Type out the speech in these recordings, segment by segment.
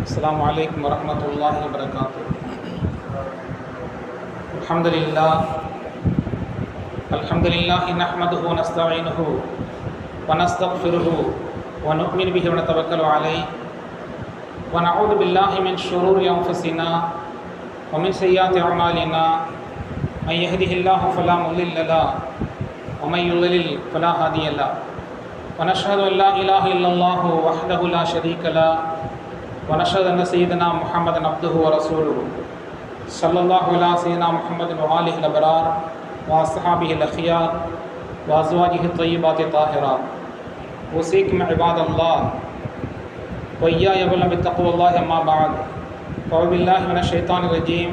السلام عليكم ورحمة الله وبركاته. الحمد لله نحمده ونستعينه ونستغفره ونؤمن به ونتوكل عليه ونعوذ بالله من شرور أنفسنا ومن سيئات أعمالنا. من يهده الله فلا مضل له ومن يضلل فلا هادي له. ونشهد أن لا إله إلا الله وحده لا شريك له ونشهد أن سيدنا محمدا عبده ورسوله صلى الله على سيدنا محمد وآله الأبرار وأصحابه الأخيار وأزواجه الطيبات الطاهرات. أوصيكم عباد الله وإياي أولا بتقوى الله. أما بعد، أعوذ بالله من الشيطان الرجيم.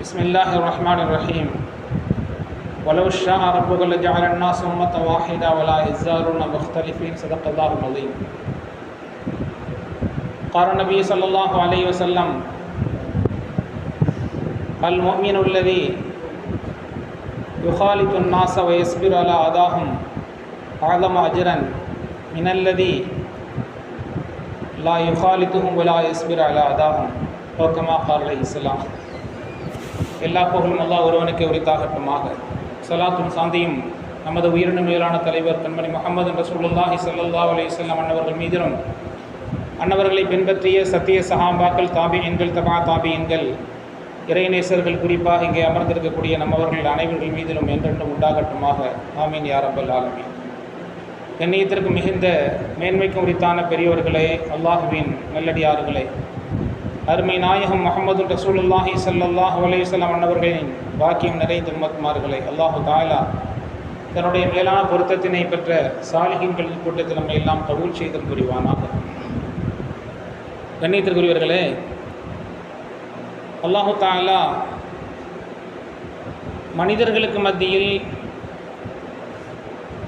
بسم الله الرحمن الرحيم. ولو شاء ربك لجعل الناس أمة واحدة ولا يزالون مختلفين. صدق الله العظيم. قال النبي صلى الله عليه وسلم: المؤمن الذي يخالط الناس ويصبر على أذاهم أعظم أجرا من الذي لا يخالطهم ولا يصبر على أذاهم أو كما قال عليه السلام. எல்லா புகழும் அல்லாஹ் ஒருவனுக்கு உரித்தாகட்டுமாக. ஸலாத்தும் சாந்தியும் நமது உயிரினும் மேலான தலைவர் கண்மணி முஹம்மது ரசூலுல்லாஹி ஸல்லல்லாஹு அலைஹி வஸல்லம் அன்னவர்கள் மீதிலும், அன்னவர்களை பின்பற்றிய சத்திய சஹாபாக்கள், தாபிஈன்கள், தபா தாபிஈன்கள், இறைநேசர்கள், குறிப்பாக இங்கே அமர்ந்திருக்கக்கூடிய நம்மவர்கள் அனைவர்கள் மீதிலும் என்றென்றும் உண்டாகட்டுமாக. ஆமீன் யா ரப்பல் ஆலமீன். கண்ணியத்திற்கு மிகுந்த மேன்மைக்கும் உரித்தான பெரியோர்களே, அல்லாஹுவின் நல்லடியார்களே, அருமை நாயகம் முஹம்மது ரசூலுல்லாஹி ஸல்லல்லாஹு அலைஹி வஸல்லம் அன்னவர்களின் பாக்கியம் நிறைந்த உம்மத்மார்களே, அல்லாஹு தஆலா தன்னுடைய மேலான பொருத்தத்தினை பெற்ற சாலிஹீன்களின் கூட்டத்தில் நம்மை எல்லாம் கபூல் செய்தல் புரிவானாக. கண்ணியத்திற்குரியவர்களே, அல்லாஹு தஆலா மனிதர்களுக்கு மத்தியில்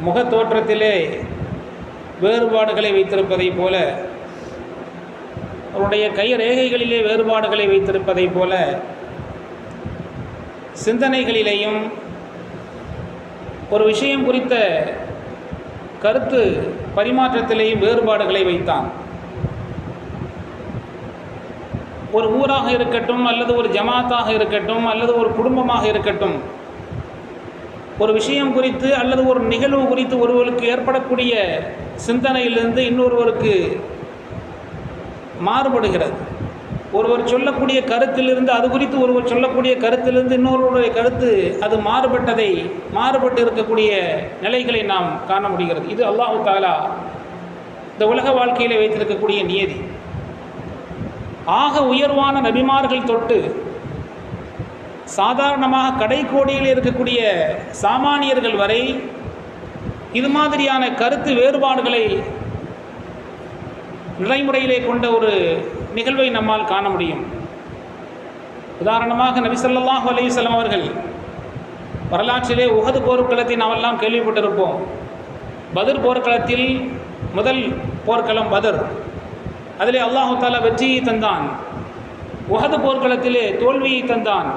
முக தோற்றத்திலே வேறுபாடுகளை வைத்திருப்பதை போல, அவருடைய கை ரேகைகளிலே வேறுபாடுகளை வைத்திருப்பதை போல, சிந்தனைகளிலேயும் ஒரு விஷயம் குறித்த கருத்து பரிமாற்றத்திலேயும் வேறுபாடுகளை வைத்தான். ஒரு ஊராக இருக்கட்டும், அல்லது ஒரு ஜமாத்தாக இருக்கட்டும், அல்லது ஒரு குடும்பமாக இருக்கட்டும், ஒரு விஷயம் குறித்து அல்லது ஒரு நிகழ்வு குறித்து ஒருவருக்கு ஏற்படக்கூடிய சிந்தனையிலிருந்து இன்னொருவருக்கு மாறுபடுகிறது. ஒருவர் சொல்லக்கூடிய கருத்திலிருந்து, அது குறித்து ஒருவர் சொல்லக்கூடிய கருத்திலிருந்து இன்னொருவருடைய கருத்து அது மாறுபட்டு இருக்கக்கூடிய நிலைகளை நாம் காண முடிகிறது. இது அல்லாஹு தஆலா இந்த உலக வாழ்க்கையில் வைத்திருக்கக்கூடிய நியதி. ஆக உயர்வான நபிமார்கள் தொட்டு சாதாரணமாக கடைக்கோடியில் இருக்கக்கூடிய சாமானியர்கள் வரை இது மாதிரியான கருத்து வேறுபாடுகளை நடைமுறையிலே கொண்ட ஒரு நிகழ்வை நம்மால் காண முடியும். உதாரணமாக நபி ஸல்லல்லாஹு அலைஹி வஸல்லம் அவர்கள் வரலாற்றிலே உஹது போர்க்களத்தை நாமெல்லாம் கேள்விப்பட்டிருப்போம். பத்ர் போர்க்களத்தில் முதல் போர்க்களம் பத்ர், அதிலே அல்லாஹு தஆலா வெற்றியை தந்தான். உஹது போர்க்களத்திலே தோல்வியை தந்தான்.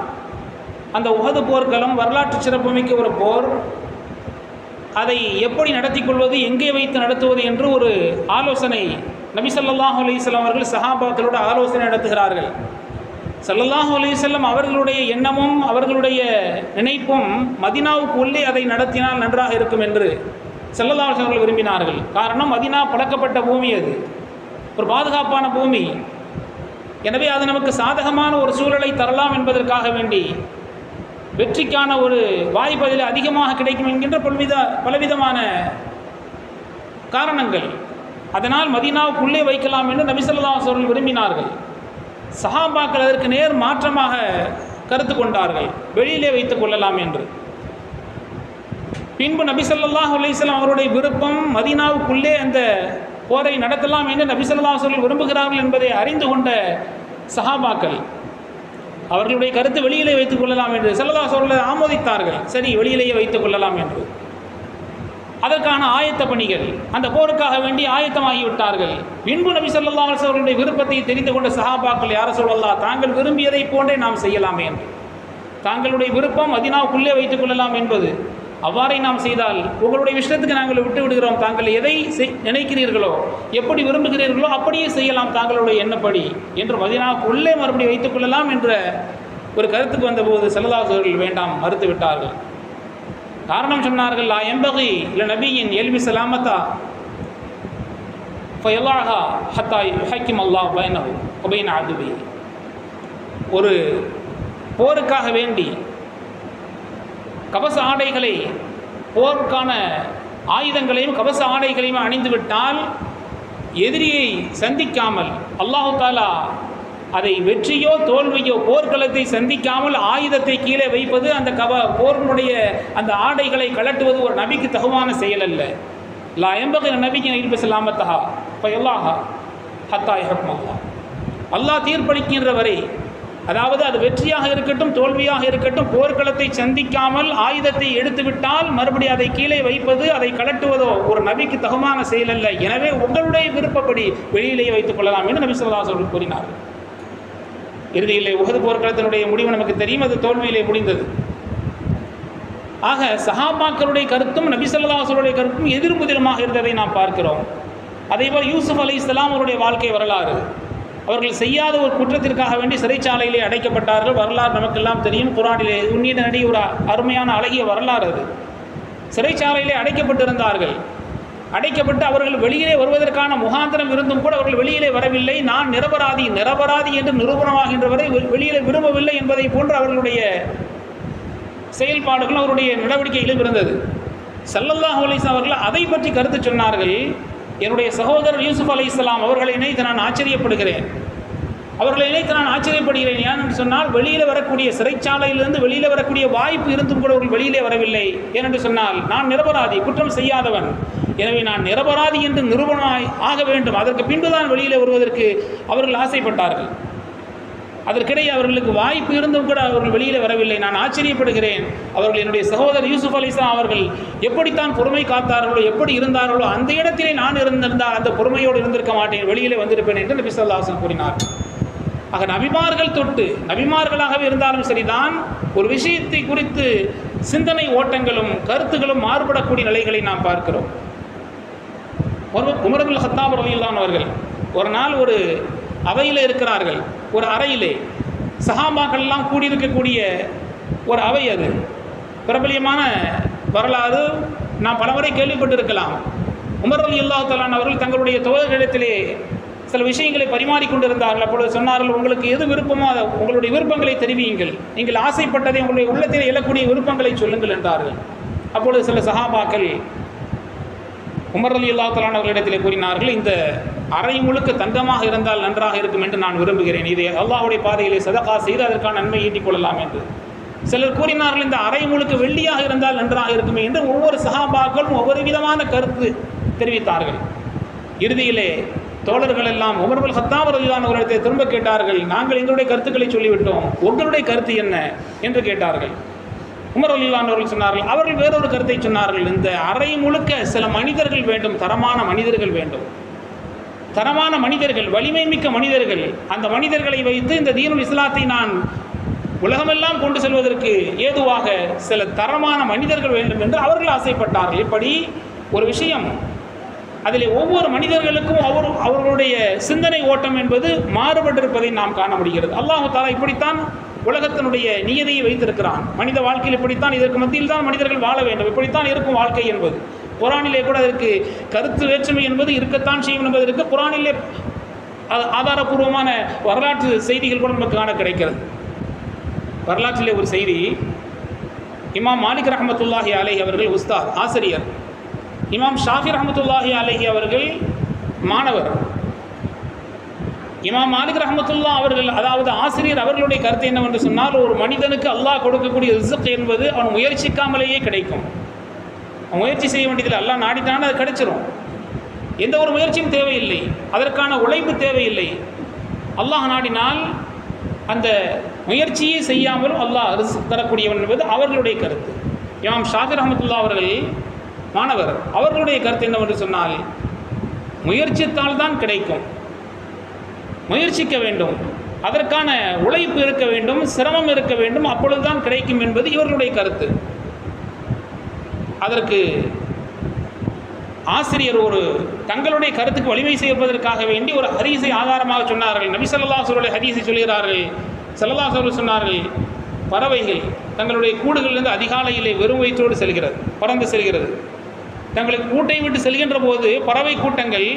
அந்த உஹது போர்க்களம் வரலாற்று சிறப்புமிக்க ஒரு போர். அதை எப்படி நடத்தி கொள்வது, எங்கே வைத்து நடத்துவது என்று ஒரு ஆலோசனை நபி ஸல்லல்லாஹு அலைஹி வஸல்லம் அவர்கள் சஹாபாக்களோட ஆலோசனை நடத்துகிறார்கள். ஸல்லல்லாஹு அலைஹி வஸல்லம் அவர்களுடைய எண்ணமும் அவர்களுடைய நினைப்பும் மதீனாவுக்கு உள்ளே அதை நடத்தினால் நன்றாக இருக்கும் என்று ஸல்லல்லாஹு அலைஹி வஸல்லம் விரும்பினார்கள். காரணம், மதீனா பழக்கப்பட்ட பூமி, அது ஒரு பாதுகாப்பான பூமி. எனவே அது நமக்கு சாதகமான ஒரு சூழலை தரலாம் என்பதற்காக வேண்டி, வெற்றிக்கான ஒரு வாய்ப்பு அதில் அதிகமாக கிடைக்கும் என்கின்ற பலவிதமான காரணங்கள், அதனால் மதீனாவுக்குள்ளே வைக்கலாம் என்று நபி ஸல்லல்லாஹு அலைஹி வஸல்லம் விரும்பினார்கள். சஹாபாக்கள் அதற்கு நேர் மாற்றமாக கருத்து கொண்டார்கள், வெளியிலே வைத்துக் கொள்ளலாம் என்று. பின்பு நபி ஸல்லல்லாஹு அலைஹி வஸல்லம் அவருடைய விருப்பம் மதீனாவுக்குள்ளே அந்த போரை நடத்தலாம் என்று நபி ஸல்லல்லாஹு அலைஹி வஸல்லம் விரும்புகிறார்கள் என்பதை அறிந்து கொண்ட சஹாபாக்கள் அவர்களுடைய கருத்து வெளியிலே வைத்துக் கொள்ளலாம் என்று ஸல்லல்லாஹு அலைஹி வஸல்லம் ஆமோதித்தார்கள். சரி, வெளியிலேயே வைத்துக் கொள்ளலாம் என்று. அதற்கான ஆயத்த பணிகள், அந்த போருக்காக வேண்டி ஆயத்தமாகிவிட்டார்கள். பின்பு நபி ஸல்லல்லாஹு அலைஹி வஸல்லம் விருப்பத்தை தெரிந்து கொண்ட சஹாபாக்கள், யார சொல்லலாம், தாங்கள் விரும்பியதை போன்றே நாம் செய்யலாமே என்று, தாங்களுடைய விருப்பம் மதீனாவுக்குள்ளே வைத்துக் கொள்ளலாம் என்பது, அவ்வாறே நாம் செய்தால் உங்களுடைய விஷயத்துக்கு நாங்கள் விட்டு விடுகிறோம், தாங்கள் எதை நினைக்கிறீர்களோ எப்படி விரும்புகிறீர்களோ அப்படியே செய்யலாம் தாங்களுடைய எண்ணப்படி என்று மதீனாவுக்கு உள்ளே மறுபடியும் வைத்துக் கொள்ளலாம் என்ற ஒரு கருத்துக்கு வந்தபோது ஸல்லல்லாஹு அலைஹி வஸல்லம் வேண்டாம், மறுத்து விட்டார்கள். காரணம் சொன்னார்கள், லா யம்பகி ல நபியின் எல்வி சலாமத்தா ஃபயலாஹா ஹத்தா யுஹக்கிம் அல்லாஹ் பைனஹு வ பைன அதுவி. ஒரு போருக்காக வேண்டி கவச ஆடைகளை, போருக்கான ஆயுதங்களையும் கவச ஆடைகளையும் அணிந்துவிட்டால் எதிரியை சந்திக்காமல் அல்லாஹு தாலா அதை வெற்றியோ தோல்வியோ போர்க்களத்தை சந்திக்காமல் ஆயுதத்தை கீழே வைப்பது, அந்த போரினுடைய அந்த ஆடைகளை கலட்டுவது ஒரு நபிக்கு தகுவான செயல் அல்ல. லா யம்பகி நபிக்கு இல்பி ஸலாமத்தஹா ஃபயல்லாஹா ஹத்தா யஹ்கும் அல்லாஹ். அல்லாஹ் தீர்ப்பளிக்கின்ற வரை, அதாவது அது வெற்றியாக இருக்கட்டும் தோல்வியாக இருக்கட்டும், போர்க்களத்தை சந்திக்காமல் ஆயுதத்தை எடுத்துவிட்டால் மறுபடியும் அதை கீழே வைப்பது, அதை கலட்டுவதோ ஒரு நபிக்கு தகுமான செயல் அல்ல. எனவே உங்களுடைய விருப்பப்படி வெளியிலேயே வைத்துக் கொள்ளலாம் என்று நபி ஸல்லல்லாஹு அலைஹி வஸல்லம் கூறினார். இறுதியிலே உஹது போர்க்களத்தினுடைய முடிவு நமக்கு தெரியும், அது தோல்வியிலே முடிந்தது. ஆக சஹாபாக்களுடைய கருத்தும் நபி ஸல்லல்லாஹு அலைஹி வஸல்லம் கருத்தும் எதிர்முதிரமாக இருந்ததை நாம் பார்க்கிறோம். அதேபோல் யூசுப் அலைஹிஸ்ஸலாம் அவருடைய வாழ்க்கை வரலாறு, அவர்கள் செய்யாத ஒரு குற்றத்திற்காக வேண்டி சிறைச்சாலையிலே அடைக்கப்பட்டார்கள். வரலாறு நமக்கெல்லாம் தெரியும், குர்ஆனிலே உன்னீட நடி ஒரு அருமையான அழகிய வரலாறு அது. சிறைச்சாலையிலே அடைக்கப்பட்டிருந்தார்கள். அடைக்கப்பட்டு அவர்கள் வெளியிலே வருவதற்கான முகாந்திரம் இருந்தும் கூட அவர்கள் வெளியிலே வரவில்லை. நான் நிரபராதி என்று நிரூபணமாகின்ற வரை வெளியிலே விரும்பவில்லை என்பதை போன்று அவர்களுடைய செயல்பாடுகள் அவருடைய நடவடிக்கைகளும் இருந்தது. ஸல்லல்லாஹு அலைஹி வஸல்லம் அவர்கள் அதை பற்றி கருத்து சொன்னார்கள். என்னுடைய சகோதரர் யூசுப் அலைஹிஸ்ஸலாம் அவர்களை நினைத்து நான் ஆச்சரியப்படுகிறேன். ஏன் என்று சொன்னால், வெளியில் வரக்கூடிய சிறைச்சாலையிலிருந்து வெளியில் வரக்கூடிய வாய்ப்பு இருந்தும் கூட அவர்கள் வெளியிலே வரவில்லை. ஏனென்று சொன்னால், நான் நிரபராதி, குற்றம் செய்யாதவன். எனவே நான் நிரபராதி என்று நிரூபணமாய் ஆக வேண்டும். அதற்கு பின்புதான் வெளியில் வருவதற்கு அவர்கள் ஆசைப்பட்டார்கள். அதற்கிடையே அவர்களுக்கு வாய்ப்பு இருந்தும் கூட அவர்கள் வெளியில் வரவில்லை. நான் ஆச்சரியப்படுகிறேன். அவர்கள் என்னுடைய சகோதரர் யூசுப் அலைஹிஸ்ஸலாம் அவர்கள் எப்படித்தான் பொறுமை காத்தார்களோ, எப்படி இருந்தார்களோ, அந்த இடத்திலே நான் இருந்திருந்தால் அந்த பொறுமையோடு இருந்திருக்க மாட்டேன், வெளியிலே வந்திருப்பேன் என்று நபி ஸல்லல்லாஹு அலைஹி வஸல்லம் கூறினார். ஆக நபிமார்கள் தொட்டு நபிமார்களாகவே இருந்தாலும் சரிதான், ஒரு விஷயத்தை குறித்து சிந்தனை ஓட்டங்களும் கருத்துகளும் மாறுபடக்கூடிய நிலைகளை நாம் பார்க்கிறோம். உமர் இப்னு கத்தாப் ரலியல்லாஹு அன்ஹு அவர்கள் ஒரு நாள் ஒரு அவையில் இருக்கிறார்கள். ஒரு அறையிலே சஹாபாக்கள் எல்லாம் கூடியிருக்கக்கூடிய ஒரு அவை. அது பிரபலியமான வரலாறு, நாம் பலமுறை கேள்விப்பட்டிருக்கலாம். உமர் ரலியல்லாஹு தஆலா அவர்கள் தங்களுடைய தோழர்களிடத்திலே சில விஷயங்களை பரிமாறிக்கொண்டிருந்தார்கள். அப்பொழுது சொன்னார்கள், உங்களுக்கு எது விருப்பமோ அதை உங்களுடைய விருப்பங்களை தெரிவியுங்கள், நீங்கள் ஆசைப்பட்டதை உங்களுடைய உள்ளத்தில் எழக்கூடிய விருப்பங்களை சொல்லுங்கள் என்றார்கள். அப்பொழுது சில சஹாபாக்கள் உமர் ரலியல்லாஹு தஆலா அவர்களிடத்திலே கூறினார்கள், இந்த அறை முழுக்க தங்கமாக இருந்தால் நன்றாக இருக்கும் என்று நான் விரும்புகிறேன். இதை அல்லாஹ்வுடைய பாதையிலே சதகா செய்து அதற்கான நன்மை ஈட்டிக் கொள்ளலாம் என்று. சிலர் கூறினார்கள், இந்த அறை முழுக்க வெள்ளியாக இருந்தால் நன்றாக இருக்குமே என்று. ஒவ்வொரு சஹாபாக்களும் ஒவ்வொரு விதமான கருத்து தெரிவித்தார்கள். இறுதியிலே தோழர்கள் எல்லாம் உமர் இப்னு கத்தாப் ரலியல்லாஹு அன்ஹு அவர்களிடத்தை திரும்ப கேட்டார்கள், நாங்கள் எங்களுடைய கருத்துக்களை சொல்லிவிட்டோம், உங்களுடைய கருத்து என்ன என்று கேட்டார்கள். உமர் ரலியல்லாஹு அன்ஹு அவர்கள் சொன்னார்கள், அவர்கள் வேறொரு கருத்தை சொன்னார்கள். இந்த அறை முழுக்க சில மனிதர்கள் வேண்டும், தரமான மனிதர்கள் வேண்டும், தரமான மனிதர்கள், வலிமை மிக்க மனிதர்கள். அந்த மனிதர்களை வைத்து இந்த தீனுல் இஸ்லாத்தை நான் உலகமெல்லாம் கொண்டு செல்வதற்கு ஏதுவாக சில தரமான மனிதர்கள் வேண்டும் என்று அவர்கள் ஆசைப்பட்டார்கள். இப்படி ஒரு விஷயம், அதில் ஒவ்வொரு மனிதர்களுக்கும் அவர்களுடைய சிந்தனை ஓட்டம் என்பது மாறுபட்டிருப்பதை நாம் காண முடிகிறது. அல்லாஹ் தஆலா இப்படித்தான் உலகத்தினுடைய நியதியை வைத்திருக்கிறான். மனித வாழ்க்கையில் இப்படித்தான், இதற்கு மத்தியில் தான் மனிதர்கள் வாழ வேண்டும், இப்படித்தான் இருக்கும் வாழ்க்கை என்பது. குர்ஆனிலே கூட அதற்கு கருத்து வேற்றுமை என்பது இருக்கத்தான் செய்யும் என்பதற்கு குர்ஆனிலே ஆதாரபூர்வமான வரலாற்று செய்திகள் கூட நமக்கு காண கிடைக்கிறது. வரலாற்றிலே ஒரு செய்தி, இமாம் மாலிக் ரஹ்மத்துல்லாஹி அலைஹி அவர்கள் உஸ்தாத், ஆசிரியர். இமாம் ஷாஃபி ரஹ்மத்துல்லாஹி அலைஹி அவர்கள் மாணவர். இமாம் மாலிக் ரஹ்மத்துல்லா அவர்கள், அதாவது ஆசிரியர், அவர்களுடைய கருத்து என்னவென்று சொன்னால், ஒரு மனிதனுக்கு அல்லாஹ் கொடுக்கக்கூடிய ரிஸ்க் என்பது அவன் முயற்சிக்காமலேயே கிடைக்கும். அவன் முயற்சி செய்ய வேண்டியதில்லை, அல்லாஹ் நாடிட்டான அது கிடைச்சிரும். எந்த ஒரு முயற்சியும் தேவையில்லை, அதற்கான உழைப்பு தேவையில்லை. அல்லாஹ் நாடினால் அந்த முயற்சியை செய்யாமலும் அல்லாஹ் ரிஸ்க் தரக்கூடியவன் என்பது அவர்களுடைய கருத்து. இமாம் ஷாஃபி ரஹ்மத்துல்லா அவர்கள் மாணவர், அவர்களுடைய கருத்து என்னவென்று சொன்னால், முயற்சித்தால் தான் கிடைக்கும், முயற்சிக்க வேண்டும், அதற்கான உழைப்பு இருக்க வேண்டும், சிரமம் இருக்க வேண்டும், அப்பொழுதுதான் கிடைக்கும் என்பது இவர்களுடைய கருத்து. அதற்கு ஆசிரியர் ஒரு தங்களுடைய கருத்துக்கு வலிமை சேர்ப்பதற்காக வேண்டி ஒரு ஹதீஸை ஆதாரமாக சொன்னார்கள். நபி ஸல்லல்லாஹு அலைஹி வஸல்லம் ஹதீஸை சொல்கிறார்கள். ஸல்லல்லாஹு அலைஹி வஸல்லம் சொன்னார்கள், பறவைகள் தங்களுடைய கூடுகளிலிருந்து அதிகாலையிலே வெறும் வயிற்றோடு செல்கிறது, பறந்து செல்கிறது. தங்களுக்கு கூட்டை விட்டு செல்கின்ற போது பறவை கூட்டங்கள்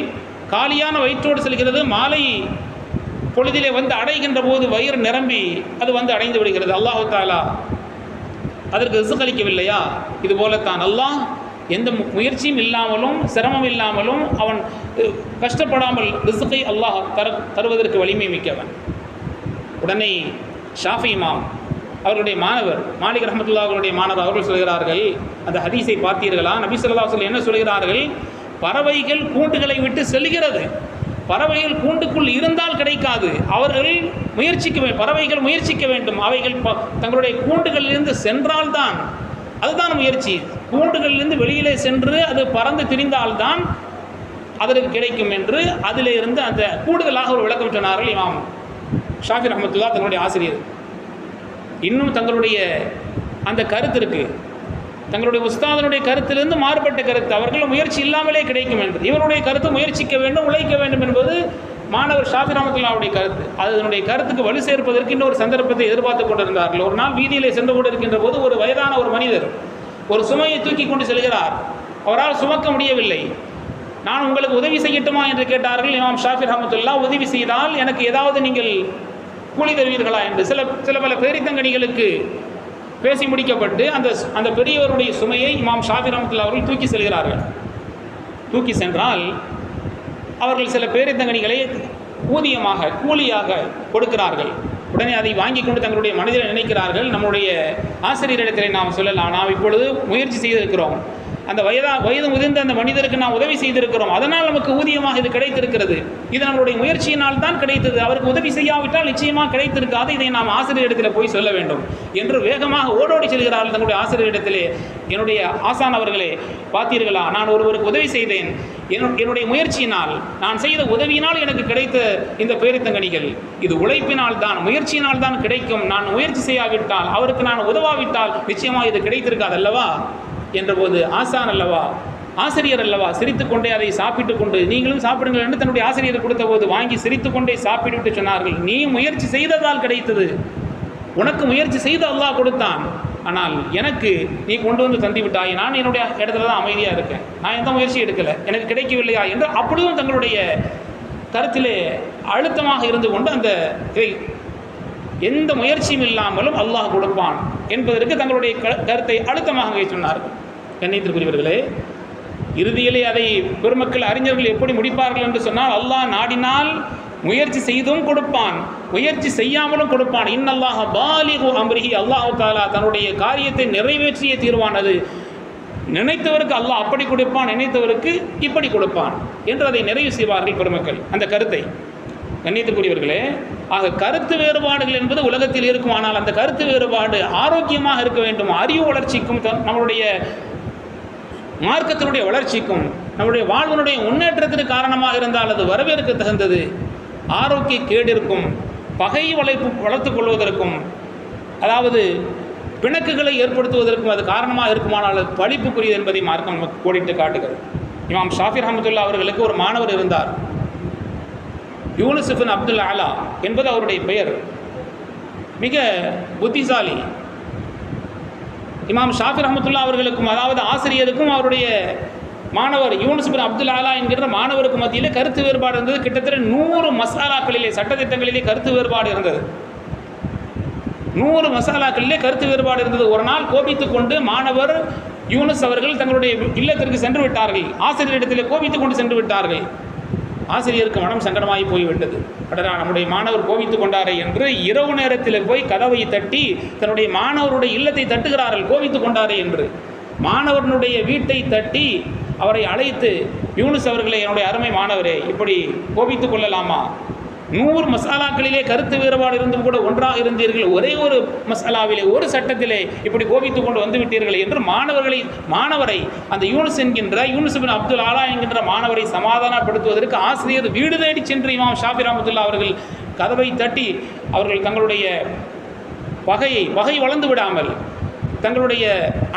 காலியான வயிற்றோடு செல்கிறது. மாலை பொழுதிலே வந்து அடைகின்ற போது வயிறு நிரம்பி அது வந்து அடைந்து விடுகிறது. அல்லாஹு தஆலா அதற்கு ரிஸ்க் அளிக்கவில்லையா? இது போலத்தான் அல்லாஹ் எந்த முயற்சியும் இல்லாமலும் சிரமம் இல்லாமலும் அவன் கஷ்டப்படாமல் ரிஸ்கை அல்லாஹ் தருவதற்கு வலிமை மிக்கவன். உடனே ஷாஃபி இமாம் அவர்களுடைய மாணவர் மாலிக் ரஹ்மத்துல்லாஹி அவர்களுடைய மாணவர் அவர்கள் சொல்கிறார்கள், அந்த ஹதீஸை பார்த்தீர்களா? நபி ஸல்லல்லாஹு அலைஹி வஸல்லம் என்ன சொல்கிறார்கள்? பறவைகள் கூண்டுகளை விட்டு செல்கிறது. பறவைகள் கூண்டுக்குள் இருந்தால் கிடைக்காது. அவர்கள் பறவைகள் முயற்சிக்க வேண்டும். அவைகள் தங்களுடைய கூண்டுகளிலிருந்து சென்றால்தான், அதுதான் முயற்சி. கூண்டுகளிலிருந்து வெளியிலே சென்று அது பறந்து திரிந்தால்தான் அதற்கு கிடைக்கும் என்று அதிலே இருந்து அந்த கூடுதலாக ஒரு விளக்கம் சொன்னார்கள் இமாம் ஷாஃபி ரஹ்மத்துல்லாஹ் தங்களுடைய ஆசிரியர். இன்னும் தங்களுடைய அந்த கருத்திற்கு, தங்களுடைய உஸ்தாதனுடைய கருத்திலிருந்து மாறுபட்ட கருத்து, அவர்கள் முயற்சி இல்லாமலே கிடைக்கும் என்று. இவருடைய கருத்து முயற்சிக்க வேண்டும், உழைக்க வேண்டும் என்பது மாணவர் ஷாஃபி ரஹ்மத்துல்லாஹ்வுடைய கருத்து. அதனுடைய கருத்துக்கு வலு சேர்ப்பதற்கு இன்னொரு சந்தர்ப்பத்தை எதிர்பார்த்து கொண்டிருந்தார்கள். ஒரு நாள் வீதியிலே சென்று கொண்டு இருக்கின்ற போது ஒரு வயதான ஒரு மனிதர் ஒரு சுமையை தூக்கி கொண்டு செல்கிறார். அவரால் சுமக்க முடியவில்லை. நான் உங்களுக்கு உதவி செய்யட்டுமா என்று கேட்டார்கள் இமாம் ஷாஃபி ரஹ்மத்துல்லாஹ். உதவி செய்தால் எனக்கு ஏதாவது நீங்கள் கூலி தருவீர்களா என்று சில பல பேரித்தங்கனிகளுக்கு பேசி முடிக்கப்பட்டு அந்த பெரியவருடைய சுமையை இமாம் ஷாஃபி ரஹ்மத்துல்லாஹ் அவர்கள் தூக்கி செல்கிறார்கள். தூக்கி சென்றால் அவர்கள் சில பேரித்தங்கனிகளை ஊதியமாக கூலியாக கொடுக்கிறார்கள். உடனே அதை வாங்கி கொண்டு தங்களுடைய மனதில் நினைக்கிறார்கள், நம்முடைய ஆசிரியரிடத்தில் நாம் சொல்லலாம், நாம் இப்பொழுது முயற்சி செய்திருக்கிறோம், அந்த வயது முதிர்ந்த அந்த மனிதருக்கு நாம் உதவி செய்திருக்கிறோம், அதனால் நமக்கு ஊதியமாக இது கிடைத்திருக்கிறது, இது நம்மளுடைய முயற்சியினால் தான் கிடைத்தது, அவருக்கு உதவி செய்யாவிட்டால் நிச்சயமாக கிடைத்திருக்காது, இதை நாம் ஆசிரியரிடத்தில் போய் சொல்ல வேண்டும் என்று வேகமாக ஓடோடி செல்கிறார்கள் தங்களுடைய ஆசிரியரிடத்திலே. என்னுடைய ஆசான் அவர்களே, பார்த்தீர்களா, நான் ஒருவருக்கு உதவி செய்தேன், என்னுடைய முயற்சியினால், நான் செய்த உதவியினால் எனக்கு கிடைத்த இந்த பேரித்தங்கனிகள், இது உழைப்பினால் தான், முயற்சியினால் தான் கிடைக்கும், நான் முயற்சி செய்யாவிட்டால், அவருக்கு நான் உதவாவிட்டால் நிச்சயமாக இது கிடைத்திருக்காது அல்லவா என்றபோது, ஆசான் அல்லவா, ஆசிரியர் அல்லவா, சிரித்துக்கொண்டே அதை சாப்பிட்டு கொண்டு, நீங்களும் சாப்பிடுங்கள் என்று தன்னுடைய ஆசிரியர் கொடுத்த போது வாங்கி சிரித்துக்கொண்டே சாப்பிட்டு சொன்னார்கள், நீ முயற்சி செய்ததால் கிடைத்தது, உனக்கு முயற்சி செய்து அல்லாஹ் கொடுத்தான், ஆனால் எனக்கு நீ கொண்டு வந்து தந்து விட்டாய், நான் என்னுடைய இடத்துல தான் அமைதியாக இருக்கேன், நான் எந்த முயற்சி எடுக்கலை, எனக்கு கிடைக்கவில்லையா என்று அப்படியும் தங்களுடைய கருத்திலே அழுத்தமாக இருந்து கொண்டு அந்த எந்த முயற்சியும் இல்லாமலும் அல்லாஹ் கொடுப்பான் என்பதற்கு தங்களுடைய கருத்தை அழுத்தமாக சொன்னார்கள். கண்ணியத்திற்குரியவர்களே, இறுதியிலே அதை பெருமக்கள் அறிஞர்கள் எப்படி முடிப்பார்கள் என்று சொன்னால், அல்லாஹ் நாடினால் முயற்சி செய்தும் கொடுப்பான், முயற்சி செய்யாமலும் கொடுப்பான். இன்னல்லாஹ பாலிகு அம்ரிஹி, அல்லாஹு தஆலா தன்னுடைய காரியத்தை நிறைவேற்றியே தீர்வான். அது நினைத்தவருக்கு அல்லாஹ் அப்படி கொடுப்பான், நினைத்தவருக்கு இப்படி கொடுப்பான் என்று அதை நிறைவு செய்வார்கள் பெருமக்கள் அந்த கருத்தை. கண்ணியத்திற்குரியவர்களே, ஆக கருத்து வேறுபாடுகள் என்பது உலகத்தில் இருக்கும். ஆனால் அந்த கருத்து வேறுபாடு ஆரோக்கியமாக இருக்க வேண்டும். அறிவு வளர்ச்சிக்கும், நம்மளுடைய மார்க்கத்தினுடைய வளர்ச்சிக்கும், நம்முடைய வாழ்வினுடைய முன்னேற்றத்திற்கு காரணமாக இருந்தால் அது வரவேற்க தகுந்தது. ஆரோக்கிய கேடிற்கும், பகை வளர்த்துக் கொள்வதற்கும், அதாவது பிணக்குகளை ஏற்படுத்துவதற்கும் அது காரணமாக இருக்குமானால் அது பழிப்புக்குரியது என்பதை மார்க்கம் நமக்கு கோடிட்டு காட்டுகிறது. இமாம் ஷாஃபி ரஹ்மத்துல்லாஹ் அவர்களுக்கு ஒரு மாணவர் இருந்தார், யூனுஸ் இப்னு அப்துல் அலா என்பது அவருடைய பெயர். மிக புத்திசாலி. இமாம் ஷாஃபி ரஹ்மத்துல்லாஹ் அவர்களுக்கும், அதாவது ஆசிரியருக்கும், அவருடைய மாணவர் யூனுஸ் இப்னு அப்துல் அலா என்கிற மாணவருக்கு மத்தியில் கருத்து வேறுபாடு இருந்தது. கிட்டத்தட்ட 100 மசாலாக்களிலே, சட்டத்திட்டங்களிலே கருத்து வேறுபாடு இருந்தது. 100 மசாலாக்களிலே கருத்து வேறுபாடு இருந்தது. ஒரு நாள் கோபித்துக் கொண்டு மாணவர் யூனுஸ் அவர்கள் தங்களுடைய இல்லத்திற்கு சென்று விட்டார்கள். ஆசிரியரிடத்திலே கோபித்துக் கொண்டு சென்று விட்டார்கள். ஆசிரியருக்கு மனம் சங்கடமாகி போய்விட்டது. அடடா, நம்முடைய மாணவர் கோபித்துக் கொண்டாரே என்று இரவு நேரத்தில் போய் கதவை தட்டி தன்னுடைய மாணவருடைய இல்லத்தை தட்டுகிறார்கள், கோபித்துக் கொண்டாரே என்று. மாணவனுடைய வீட்டை தட்டி அவரை அழைத்து, யூனுஸ் அவர்களே, என்னுடைய அருமை மாணவரே, இப்படி கோபித்துக் கொள்ளலாமா? 100 மசாலாக்களிலே கருத்து வேறுபாடு இருந்தும் கூட ஒன்றாக இருந்தீர்கள், ஒரே ஒரு மசாலாவிலே, ஒரு சட்டத்திலே இப்படி கோபித்துக் கொண்டு வந்து விட்டீர்கள் என்று மாணவரை அந்த யூனுஸ் இப்னு அப்துல் அலா என்கின்ற மாணவரை சமாதானப்படுத்துவதற்கு ஆசிரியர் வீடு தேடி சென்று இமாம் ஷாஃபி ரஹ்மத்துல்லாஹ் அவர்கள் கதவை தட்டி அவர்கள் தங்களுடைய பகை வளர்ந்து விடாமல் தங்களுடைய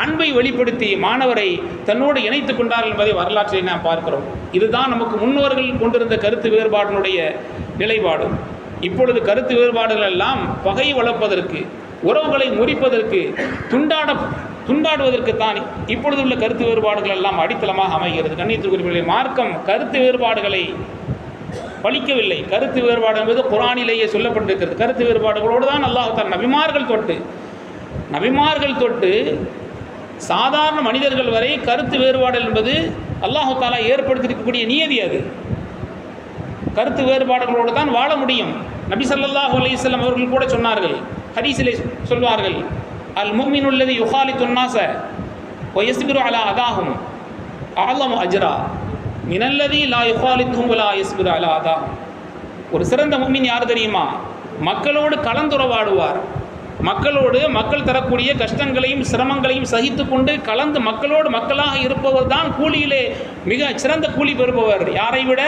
அன்பை வெளிப்படுத்தி மாணவரை தன்னோடு இணைத்து கொண்டார்கள் என்பதை வரலாற்றை நாம் பார்க்கிறோம். இதுதான் நமக்கு முன்னோர்கள் கொண்டிருந்த கருத்து வேறுபாட்டினுடைய நிலைப்பாடு. இப்பொழுது கருத்து வேறுபாடுகள் எல்லாம் பகை வளர்ப்பதற்கு, உறவுகளை முறிப்பதற்கு, துண்டாடுவதற்கு தான் இப்பொழுது உள்ள கருத்து வேறுபாடுகள் எல்லாம் அடித்தளமாக அமைகிறது. கண்ணியத்திற்குரிய மார்க்கம் கருத்து வேறுபாடுகளை பழிக்கவில்லை. கருத்து வேறுபாடு என்பது குர்ஆனிலேயே சொல்லப்பட்டிருக்கிறது. கருத்து வேறுபாடுகளோடு தான் அல்லாஹ் தஆலா நபிமார்கள் தொட்டு சாதாரண மனிதர்கள் வரை கருத்து வேறுபாடு என்பது அல்லாஹ் தஆலா ஏற்படுத்தியிருக்கக்கூடிய நியதி. அது கருத்து வேறுபாடுகளோடு தான் வாழ முடியும். நபி ஸல்லல்லாஹு அலைஹி வஸல்லம் அவர்கள் கூட சொன்னார்கள், ஹதீஸிலே சொல்வார்கள், அல் முஃமினு அல்லதி யுகாலித்துன் நாஸ வ யஸ்பிரு அலா அதாஹும் அஅலமு அஜ்ரா மினல்லதி லா யுகாலித்துஹும் வ லா யஸ்பிரு அலா அதாஹும். ஒரு சிறந்த முஃமின் யார் தெரியுமா? மக்களோடு கலந்துறவாடுவார். மக்கள் தரக்கூடிய கஷ்டங்களையும் சிரமங்களையும் சகித்து கொண்டு கலந்து மக்களாக இருப்பவர் தான் கூலியிலே மிக சிறந்த கூலி பெறுபவர். யாரை விட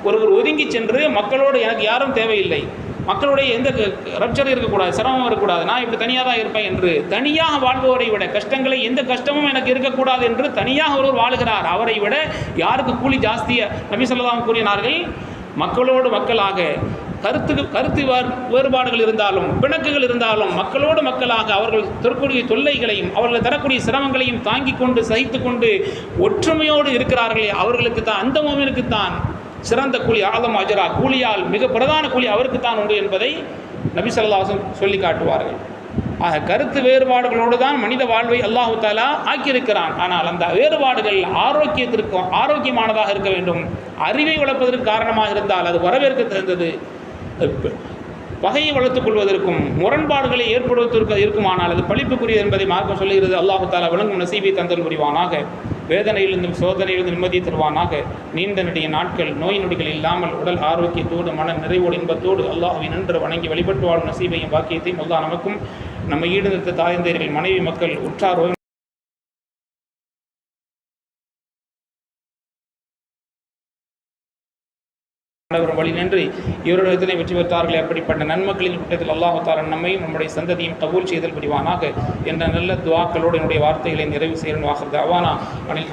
ஒருவர் ஒதுங்கி சென்று மக்களோடு எனக்கு யாரும் தேவையில்லை, மக்களுடைய எந்த ரப்சரும் இருக்கக்கூடாது, சிரமம் இருக்கக்கூடாது, நான் இப்படி தனியாக தான் இருப்பேன் என்று தனியாக வாழ்பவரை விட, கஷ்டங்களை எந்த கஷ்டமும் எனக்கு இருக்கக்கூடாது என்று தனியாக ஒருவர் வாழுகிறார், அவரை விட யாருக்கு கூலி ஜாஸ்தியாக நபி ஸல்லல்லாஹு அலைஹி கூறினார்கள். மக்களோடு மக்களாக கருத்து வேறுபாடுகள் இருந்தாலும் பிணக்குகள் இருந்தாலும் மக்களோடு மக்களாக அவர்கள் தரக்கூடிய தொல்லைகளையும் அவர்கள் தரக்கூடிய சிரமங்களையும் தாங்கிக் கொண்டு சகித்து கொண்டு ஒற்றுமையோடு இருக்கிறார்களே அவர்களுக்கு தான், அந்த மோமினுக்கு தான் சிறந்த கூலி, ஆலம் அஜரா, கூலியால் மிக பிரதான கூலி அவருக்கு தான் உண்டு என்பதை நபி ஸல்லல்லாஹு அலைஹி வஸல்லம் சொல்லி காட்டுவார்கள். ஆக கருத்து வேறுபாடுகளோடு தான் மனித வாழ்வை அல்லாஹு தஆலா ஆக்கியிருக்கிறான். ஆனால் அந்த வேறுபாடுகள் ஆரோக்கியமானதாக இருக்க வேண்டும். அறிவை வளர்ப்பதற்கு காரணமாக இருந்தால் அது வரவேற்க தகுந்தது. பகையை வளர்த்துக் கொள்வதற்கும் முரண்பாடுகளை ஏற்படுவதற்கு இருக்குமானால் அது பழிப்புக்குரியது என்பதை மார்க்கம் சொல்லுகிறது. அல்லாஹு தஆலா விளங்கும் நசீபை தந்தல் புரிவானாக. வேதனையிலிருந்தும் சோதனையிலிருந்து நிம்மதியை தருவானாக. நீண்ட நெடிய நாட்கள் நோய் நொடிகள் இல்லாமல் உடல் ஆரோக்கியத்தோடு மன நிறைவோடு இன்பத்தோடு அல்லாஹ்வை நின்று வணங்கி வழிபட்டு வாழும் நசீபையும் பாக்கியத்தையும் அல்லாஹ் நமக்கும் நம்ம ஈடுநிறுத்த தாயந்தர்கள், மனைவி, மக்கள், உற்றார் வழி நின்று இவரிடத்திலே வெற்றி பெற்றார்கள். அப்படிப்பட்ட நன்மக்களின் கூட்டத்தில் அல்லாஹ் தஆலா நம்மையும் நம்முடைய சந்ததியும் கபூல் செய்தல் புரிவானாக என்ற நல்ல துஆக்களோடு என்னுடைய வார்த்தைகளை நிறைவு செய்கிறேன். வாஹிர் தஅவானா அனில்